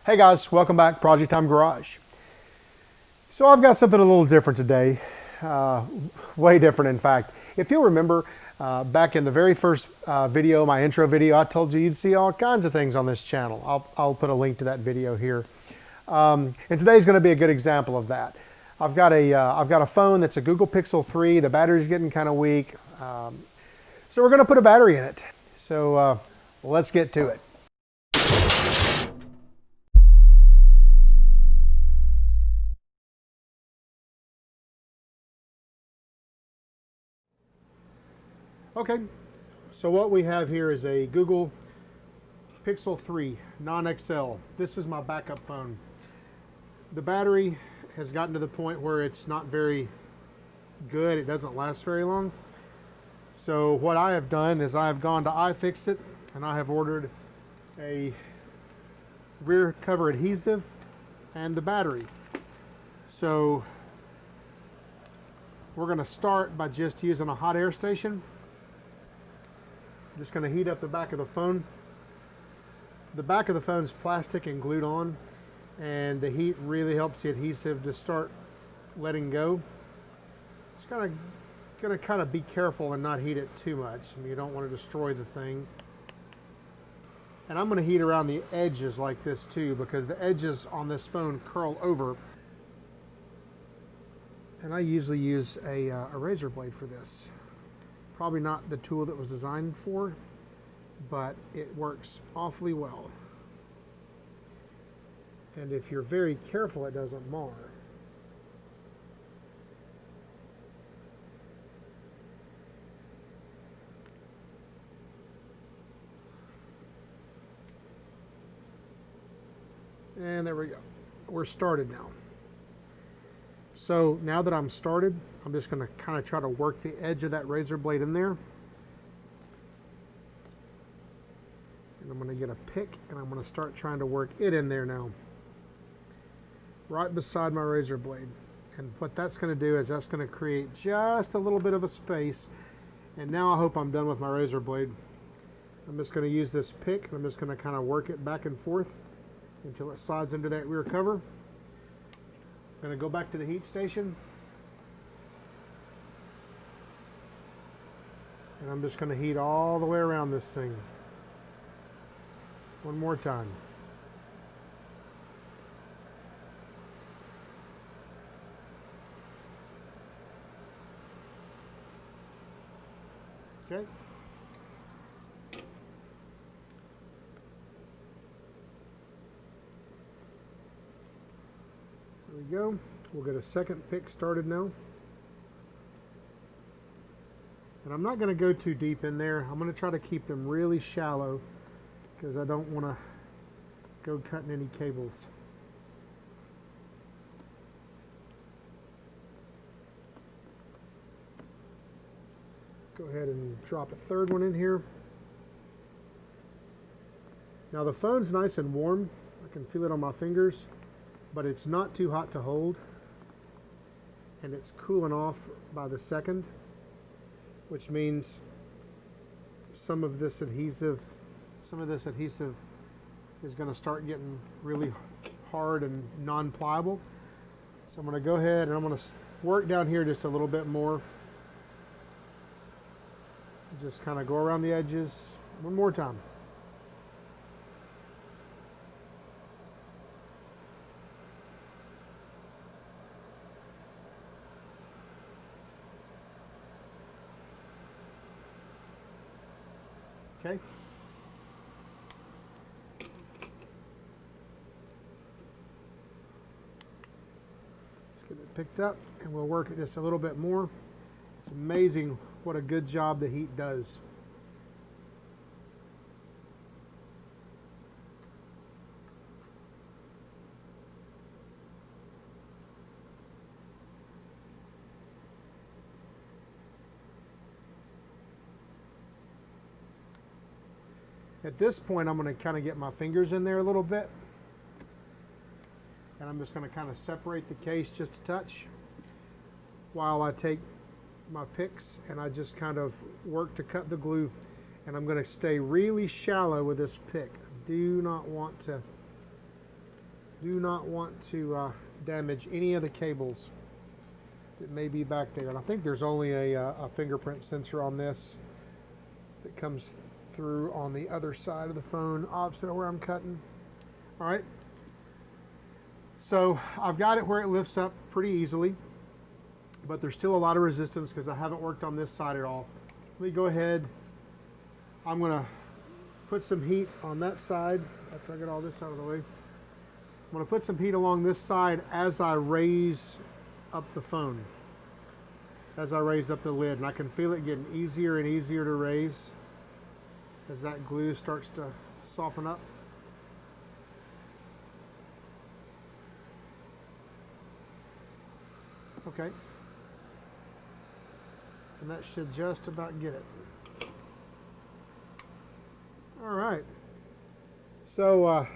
Hey guys, welcome back, Project Time Garage. So I've got something a little different today, way different in fact. If you'll remember, back in the very first video, my intro video, I told you you'd see all kinds of things on this channel. I'll put a link to that video here. And today's going to be a good example of that. I've got a phone that's a Google Pixel 3. The battery's getting kind of weak, so we're going to put a battery in it. So let's get to it. Okay, so what we have here is a Google Pixel 3 non-XL. This is my backup phone. The battery has gotten to the point where it's not very good. It doesn't last very long. So what I have done is I have gone to iFixit and I have ordered a rear cover adhesive and the battery. So we're going to start by just using a hot air station. I'm just going to heat up the back of the phone. The back of the phone is plastic and glued on, and the heat really helps the adhesive to start letting go. Just going to kind of be careful and not heat it too much. I mean, you don't want to destroy the thing. And I'm going to heat around the edges like this too, because the edges on this phone curl over. And I usually use a razor blade for this. Probably not the tool that was designed for, but it works awfully well. And if you're very careful, it doesn't mar. And there we go. We're started now. So now that I'm started, I'm just going to kind of try to work the edge of that razor blade in there. And I'm going to get a pick and I'm going to start trying to work it in there now, right beside my razor blade. And what that's going to do is that's going to create just a little bit of a space. And now I hope I'm done with my razor blade. I'm just going to use this pick and I'm just going to kind of work it back and forth until it slides into that rear cover. I'm going to go back to the heat station. And I'm just going to heat all the way around this thing. One more time. Okay. There we go. We'll get a second pick started now. And I'm not going to go too deep in there. I'm going to try to keep them really shallow because I don't want to go cutting any cables. Go ahead and drop a third one in here. Now the phone's nice and warm. I can feel it on my fingers, but it's not too hot to hold. And it's cooling off by the second, which means some of this adhesive is going to start getting really hard and non-pliable. So I'm going to go ahead and I'm going to work down here just a little bit more. Just kind of go around the edges one more time. Okay. Let's get it picked up and we'll work it just a little bit more. It's amazing what a good job the heat does. At this point, I'm going to kind of get my fingers in there a little bit. And I'm just going to kind of separate the case just a touch while I take my picks and I just kind of work to cut the glue. And I'm going to stay really shallow with this pick. I do not want to Do not want to damage any of the cables that may be back there. And I think there's only a fingerprint sensor on this that comes through on the other side of the phone, opposite of where I'm cutting. All right. So I've got it where it lifts up pretty easily, but there's still a lot of resistance because I haven't worked on this side at all. Let me go ahead. I'm gonna put some heat on that side after I get all this out of the way. I'm gonna put some heat along this side as I raise up the phone, as I raise up the lid, and I can feel it getting easier and easier to raise as that glue starts to soften up. Okay. And that should just about get it. All right. So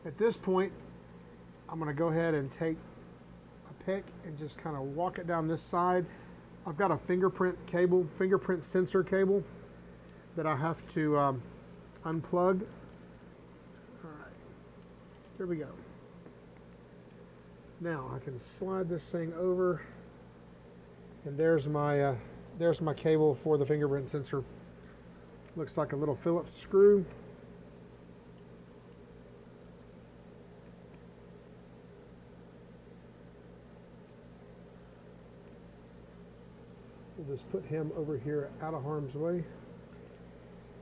at this point, I'm going to go ahead and take a pick and just kind of walk it down this side. I've got a fingerprint cable, fingerprint sensor cable that I have to unplug. All right. Here we go. Now I can slide this thing over, and there's my cable for the fingerprint sensor. Looks like a little Phillips screw. We'll just put him over here out of harm's way.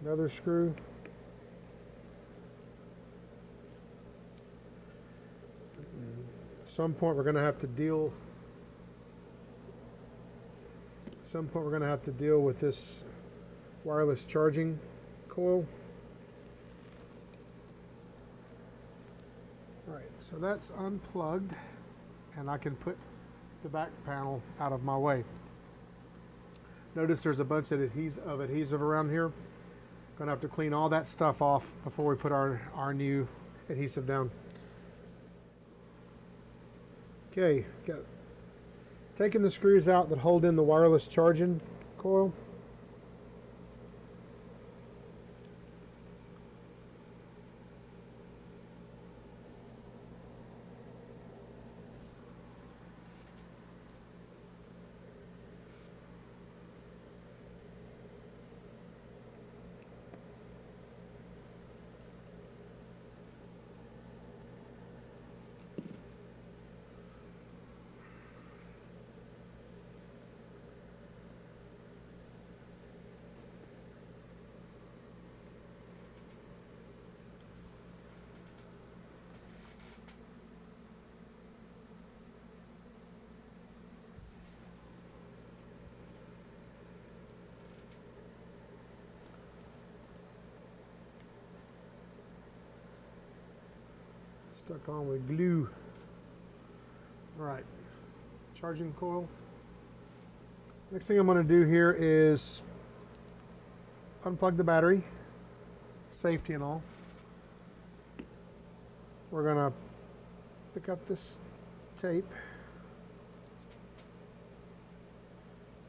Another screw. At some point we're going to have to deal with this wireless charging coil. All right, so that's unplugged, and I can put the back panel out of my way. Notice there's a bunch of adhesive around here. Gonna have to clean all that stuff off before we put our new adhesive down. Okay, taking the screws out that hold in the wireless charging coil. Stuck on with glue. All right, charging coil. Next thing I'm going to do here is unplug the battery, safety and all. We're going to pick up this tape,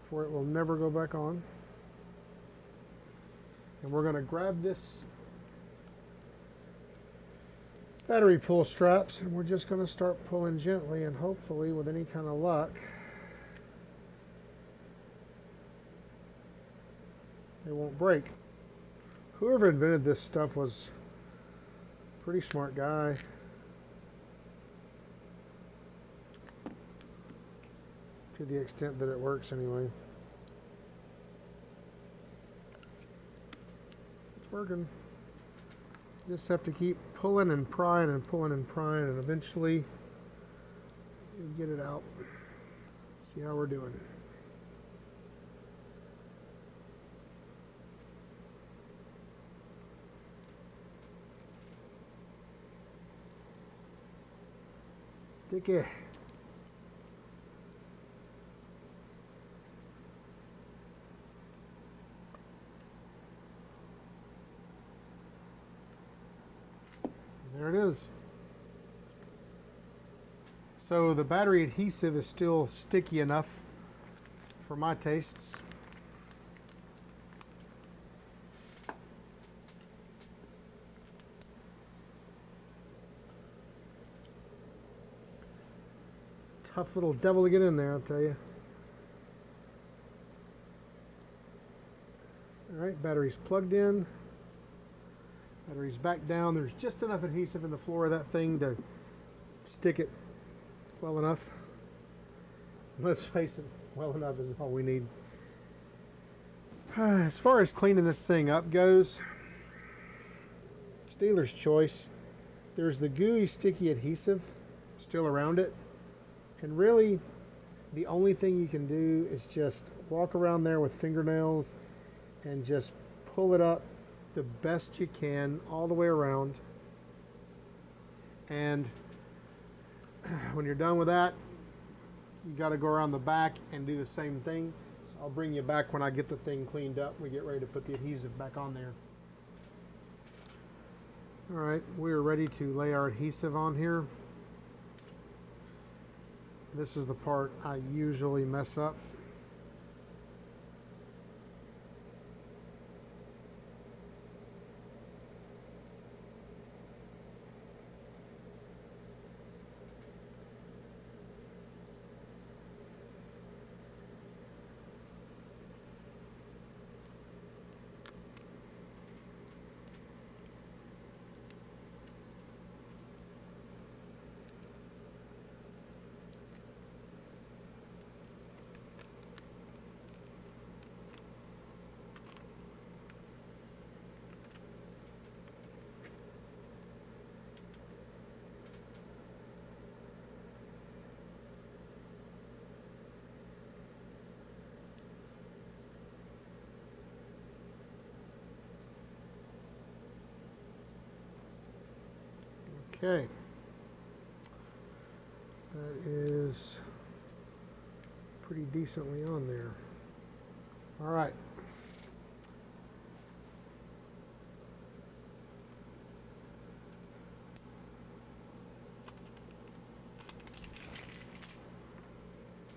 for it will never go back on. And we're going to grab this battery pull straps, and we're just going to start pulling gently, and hopefully with any kind of luck they won't break. Whoever invented this stuff was a pretty smart guy. To the extent that it works anyway. It's working. Just have to keep pulling and prying and pulling and prying, and eventually you get it out. See how we're doing. Sticky. There it is. So the battery adhesive is still sticky enough for my tastes. tough little devil to get in there, I'll tell you. Alright, battery's plugged in. Battery's back down. There's just enough adhesive in the floor of that thing to stick it well enough. Let's face it, well enough is all we need. As far as cleaning this thing up goes, it's dealer's choice. There's the gooey, sticky adhesive still around it. And really, the only thing you can do is just walk around there with fingernails and just pull it up the best you can all the way around. And when you're done with that, you got to go around the back and do the same thing. So I'll bring you back when I get the thing cleaned up. We get ready to put the adhesive back on there. All right, we're ready to lay our adhesive on here. This is the part I usually mess up. Okay, that is pretty decently on there. All right.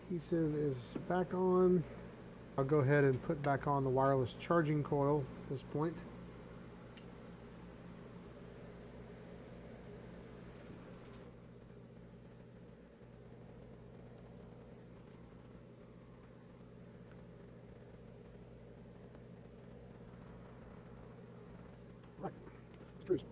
Adhesive is back on. I'll go ahead and put back on the wireless charging coil at this point. Right, screws.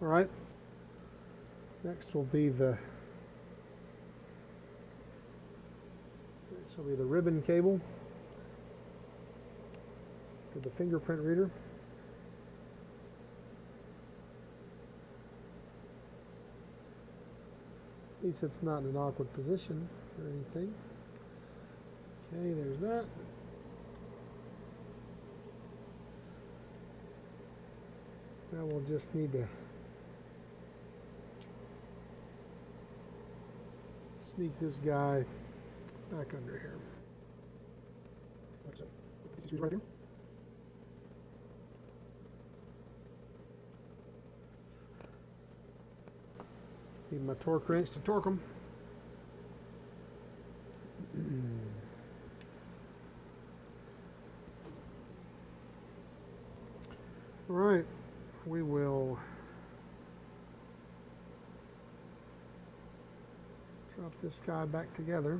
All right. Next will be the ribbon cable for the fingerprint reader. At least it's not in an awkward position or anything. Okay, there's that. Now we'll just need to sneak this guy back under here. Like so. These screws right here. Need my torque wrench to torque them. All right, we will drop this guy back together.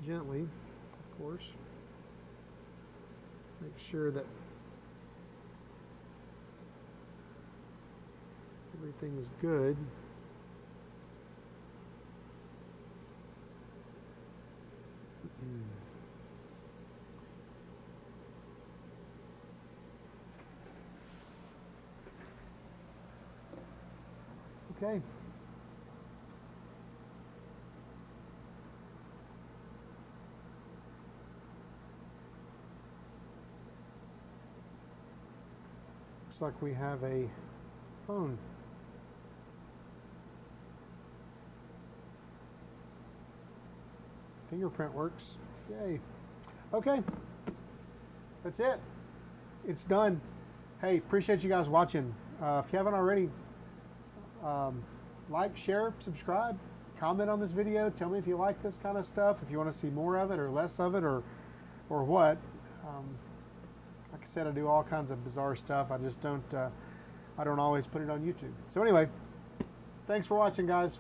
Gently, of course. Make sure that everything's good. Okay. Looks like we have a phone. Fingerprint works. Yay. Okay. That's it. It's done. Hey, appreciate you guys watching. If you haven't already, like, share, subscribe, comment on this video. Tell me if you like this kind of stuff, if you want to see more of it or less of it, or what. Like I said, I do all kinds of bizarre stuff. I just don't, I don't always put it on YouTube. So anyway, thanks for watching, guys.